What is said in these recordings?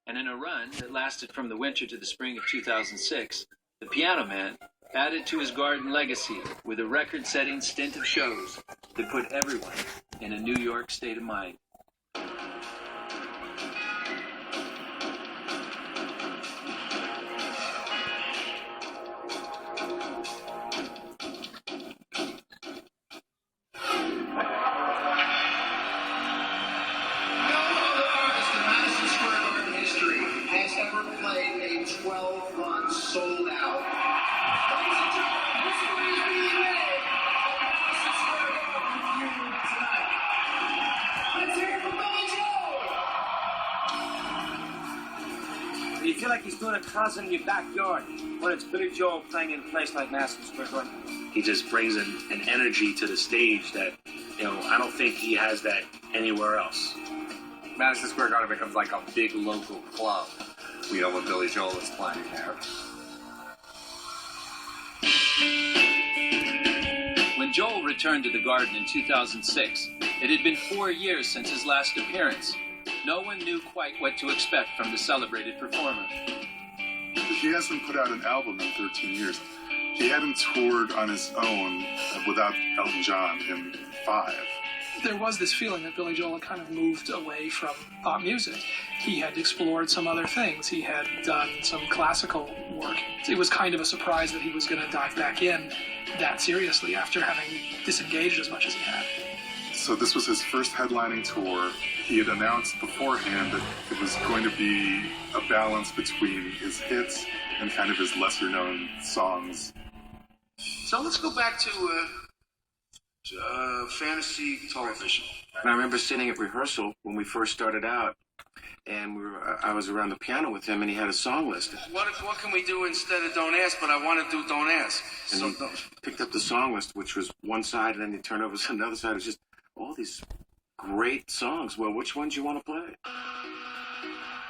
And in a run that lasted from the winter to the spring of 2006, the Piano Man added to his Garden legacy with a record-setting stint of shows that put everyone in a New York state of mind. Sold out. Ladies and gentlemen, history is being made. Madison Square Garden tonight. Let's hear it from Billy Joel. You feel like he's doing a concert in your backyard when it's Billy Joel playing in a place like Madison Square Garden. He just brings an energy to the stage that, I don't think he has that anywhere else. Madison Square Garden becomes like a big local club, when Billy Joel is playing there. When Joel returned to the Garden in 2006, it had been 4 years since his last appearance. No one knew quite what to expect from the celebrated performer. He hasn't put out an album in 13 years. He hadn't toured on his own without Elton John in 5. There was this feeling that Billy Joel had kind of moved away from pop music. He had explored some other things. He had done some classical work. It was kind of a surprise that he was going to dive back in that seriously after having disengaged as much as he had. So this was his first headlining tour. He had announced beforehand that it was going to be a balance between his hits and kind of his lesser-known songs. So let's go back to fantasy television. And I remember sitting at rehearsal when we first started out, and I was around the piano with him, and he had a song list. What can we do instead of Don't Ask? But I want to do Don't Ask. And he picked up the song list, which was one side, and then he turned over to another side. It was just all these great songs. Well, which ones do you want to play?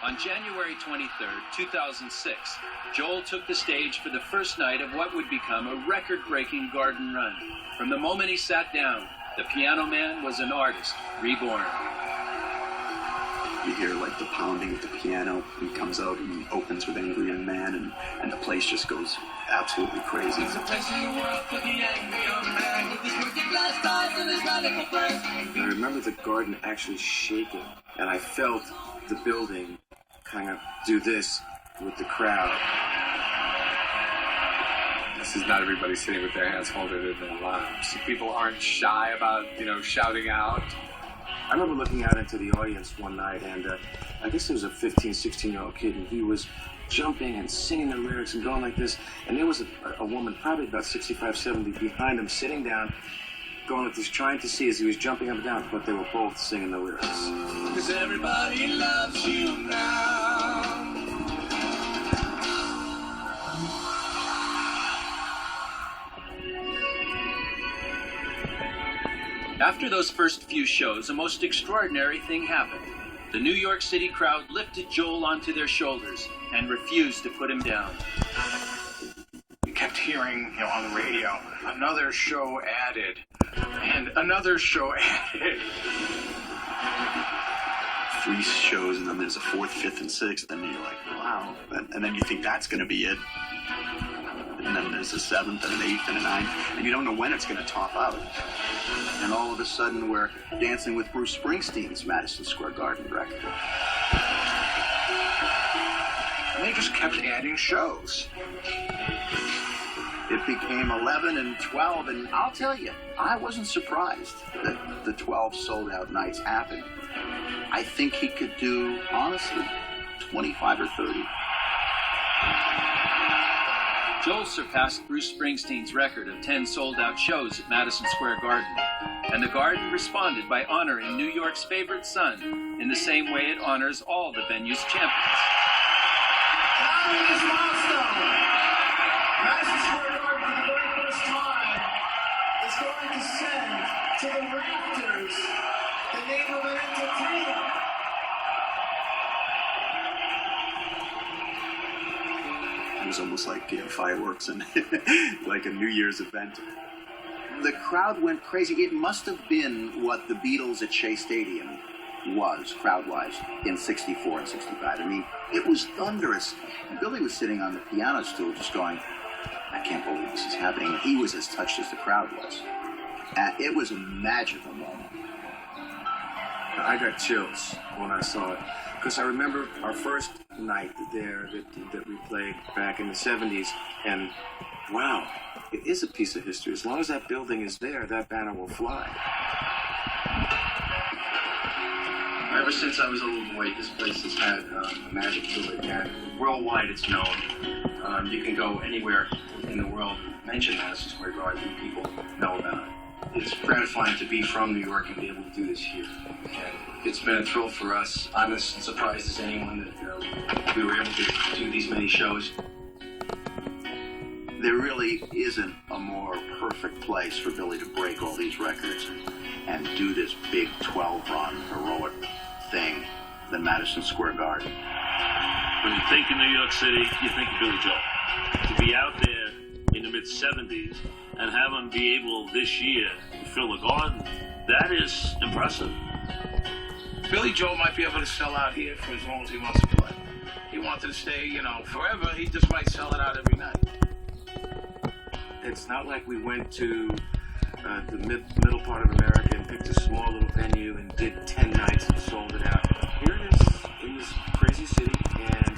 On January 23rd, 2006, Joel took the stage for the first night of what would become a record-breaking Garden run. From the moment he sat down, the Piano Man was an artist reborn. You hear like the pounding of the piano. He comes out and he opens with Angry Young Man, and the place just goes absolutely crazy. There's a place in the world for the angry young man with his wicked lifestyle and his radical plans. And I remember the Garden actually shaking, and I felt the building kind of do this with the crowd. This is not everybody sitting with their hands folded in their laps. People aren't shy about, shouting out. I remember looking out into the audience one night, and I guess there was a 15, 16-year-old kid, and he was jumping and singing the lyrics and going like this. And there was a woman, probably about 65, 70, behind him, sitting down, going like this, trying to see as he was jumping up and down, but they were both singing the lyrics. Because everybody loves you now. After those first few shows, a most extraordinary thing happened. The New York City crowd lifted Joel onto their shoulders and refused to put him down. We kept hearing, on the radio, another show added, and another show added. 3 shows, and then there's a 4th, 5th, and 6th, and you're like, wow. And then you think that's going to be it. And then there's a 7th, and an 8th, and a 9th, and you don't know when it's going to top out. And all of a sudden, we're dancing with Bruce Springsteen's Madison Square Garden record. And they just kept adding shows. It became 11 and 12, and I'll tell you, I wasn't surprised that the 12 sold-out nights happened. I think he could do, honestly, 25 or 30. Joel surpassed Bruce Springsteen's record of 10 sold-out shows at Madison Square Garden, and the Garden responded by honoring New York's favorite son in the same way it honors all the venue's champions. Following this milestone, Madison Square Garden for the very first time is going to send to the rafters the name of an entertainer. It was almost like fireworks and like a New Year's event. The crowd went crazy. It must have been what the Beatles at Shea Stadium was, crowd-wise, in 64 and 65. I mean, it was thunderous. And Billy was sitting on the piano stool just going, I can't believe this is happening. And he was as touched as the crowd was. And it was a magical moment. I got chills when I saw it. Because I remember our first night there that we played back in the 70s. And wow, it is a piece of history. As long as that building is there, that banner will fly. Ever since I was a little boy, this place has had a magic to it. And worldwide, it's known. You can go anywhere in the world, mention Madison Square Garden, and people know about it. It's gratifying to be from New York and be able to do this here. And it's been a thrill for us. I'm as surprised as anyone that we were able to do these many shows. There really isn't a more perfect place for Billy to break all these records and do this big 12-run heroic thing than Madison Square Garden. When you think of New York City, you think of Billy Joel. To be out there in the mid-70s and have him be able this year to fill the Garden, that is impressive. Billy Joel might be able to sell out here for as long as he wants to play. He wanted to stay, forever. He just might sell it out every night. It's not like we went to the middle part of America and picked a small little venue and did 10 nights and sold it out. Here it is in this crazy city, and